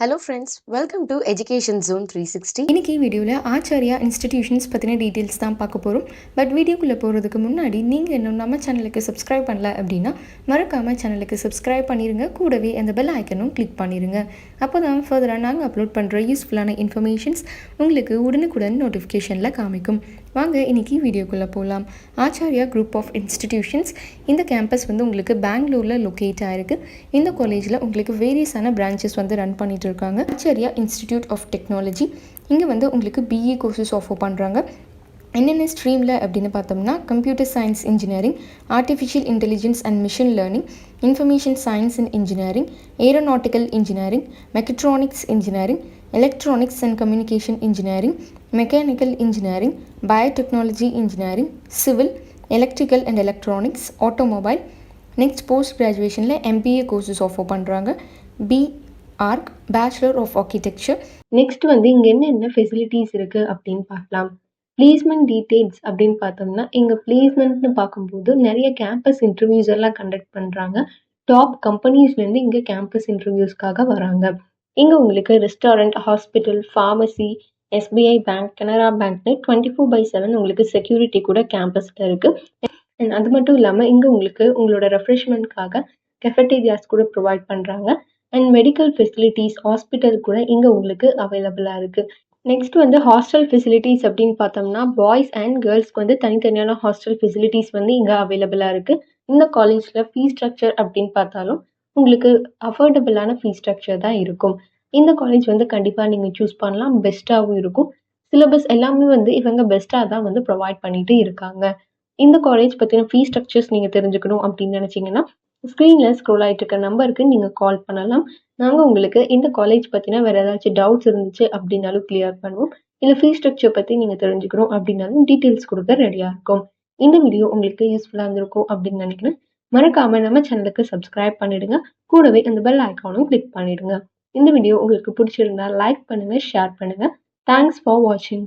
Hello friends, welcome to Education Zone 360. இன்னைக்கு வீடியோவில் Acharya institutions பற்றின டீட்டெயில்ஸ் தான் பார்க்க போகிறோம். பட் வீடியோக்குள்ளே போகிறதுக்கு முன்னாடி நீங்கள் இன்னும் நம்ம சேனலுக்கு சப்ஸ்கிரைப் பண்ணல அப்படின்னா மறக்காமல் சேனலுக்கு சப்ஸ்கிரைப் பண்ணிடுங்க. கூடவே அந்த பெல் ஐக்கனும் கிளிக் பண்ணிடுங்க. அப்போ தான் ஃபர்தராக நாங்கள் அப்லோட் பண்ணுற யூஸ்ஃபுல்லான இன்ஃபர்மேஷன்ஸ் உங்களுக்கு உடனுக்குடன் நோட்டிஃபிகேஷனில் காமிக்கும். வாங்க இன்றைக்கி வீடியோக்குள்ளே போகலாம். ஆச்சாரியா குரூப் ஆஃப் இன்ஸ்டிடியூஷன்ஸ் இந்த கேம்பஸ் உங்களுக்கு பெங்களூரில் லொக்கேட் ஆகிருக்கு. இந்த காலேஜில் உங்களுக்கு வேரியஸான பிரான்ச்சஸ் ரன் பண்ணிட்டு இருக்காங்க. ஆச்சாரியா இன்ஸ்டிடியூட் ஆஃப் டெக்னாலஜி இங்கே உங்களுக்கு பிஇ கோர்சஸ் ஆஃபர் பண்ணுறாங்க. என்னென்ன ஸ்ட்ரீமில் அப்படின்னு பார்த்தோம்னா computer science engineering, artificial intelligence and machine learning, information science and engineering, aeronautical engineering, mechatronics engineering, electronics and communication engineering, mechanical engineering, biotechnology engineering, civil, electrical and electronics, automobile. Next post கிராஜுவேஷனில் MBA courses offer பண்ணுறாங்க. Arch bachelor of architecture. Next இங்கே என்னென்ன facilities இருக்குது அப்படின்னு பார்க்கலாம். Placement details அப்படின்னு பார்த்தோம்னா இங்கே பிளேஸ்மெண்ட்னு பார்க்கும்போது நிறைய கேம்பஸ் இன்டர்வியூஸ் எல்லாம் கண்டக்ட் பண்ணுறாங்க. டாப் கம்பெனிஸ்லேருந்து இங்கே கேம்பஸ் இன்டர்வியூஸ்க்காக வராங்க. இங்கே உங்களுக்கு restaurant, hospital, pharmacy, SBI bank, Canara பேங்க்னு 24/7 உங்களுக்கு செக்யூரிட்டி கூட கேம்பஸில் இருக்குது. அண்ட் அது மட்டும் இல்லாமல் இங்கே உங்களுக்கு உங்களோட ரெஃப்ரெஷ்மெண்ட்காக கெஃபட்டேரியாஸ் கூட ப்ரொவைட் பண்ணுறாங்க. அண்ட் மெடிக்கல் ஃபெசிலிட்டிஸ், ஹாஸ்பிட்டல் கூட இங்கே உங்களுக்கு அவைலபிளாக இருக்குது. நெக்ஸ்ட் ஹாஸ்டல் ஃபெசிலிட்டிஸ் அப்படின்னு பார்த்தோம்னா பாய்ஸ் அண்ட் கேர்ள்ஸ்க்கு தனித்தனியான ஹாஸ்டல் ஃபெசிலிட்டிஸ் இங்கே அவைலபிளாக இருக்குது. இந்த காலேஜில் ஃபீஸ் ஸ்ட்ரக்சர் அப்படின்னு பார்த்தாலும் உங்களுக்கு அஃபோர்டபுளான ஃபீஸ் ஸ்ட்ரக்சர் தான் இருக்கும். இந்த காலேஜ் கண்டிப்பாக நீங்கள் சூஸ் பண்ணலாம். பெஸ்ட்டாகவும் இருக்கும். சிலபஸ் எல்லாமே இவங்க பெஸ்ட்டாக தான் ப்ரொவைட் பண்ணிட்டு இருக்காங்க. இந்த காலேஜ் பற்றின ஃபீஸ் ஸ்ட்ரக்சர்ஸ் நீங்கள் தெரிஞ்சுக்கணும் அப்படின்னு நினச்சிங்கன்னா ஸ்க்ரீனில் ஸ்க்ரோல் ஆகிட்டு இருக்க நம்பருக்கு நீங்கள் கால் பண்ணலாம். நாங்கள் உங்களுக்கு இந்த காலேஜ் பற்றின வேறு ஏதாச்சும் டவுட்ஸ் இருந்துச்சு அப்படின்னாலும் கிளியர் பண்ணுவோம். இல்லை ஃபீஸ் ஸ்ட்ரக்சர் பற்றி நீங்கள் தெரிஞ்சுக்கணும் அப்படின்னாலும் டீட்டெயில்ஸ் கொடுக்க ரெடியாக இருக்கும். இந்த வீடியோ உங்களுக்கு யூஸ்ஃபுல்லாக இருந்திருக்கும் அப்படின்னு நினைக்கிறேன். மறக்காமல் நம்ம சேனலுக்கு சப்ஸ்கிரைப் பண்ணிடுங்க. கூடவே அந்த பெல் ஐக்கானும் கிளிக் பண்ணிடுங்க. இந்த வீடியோ உங்களுக்கு பிடிச்சிருந்தா லைக் பண்ணுங்கள், ஷேர் பண்ணுங்கள். தேங்க்ஸ் ஃபார் வாட்சிங்.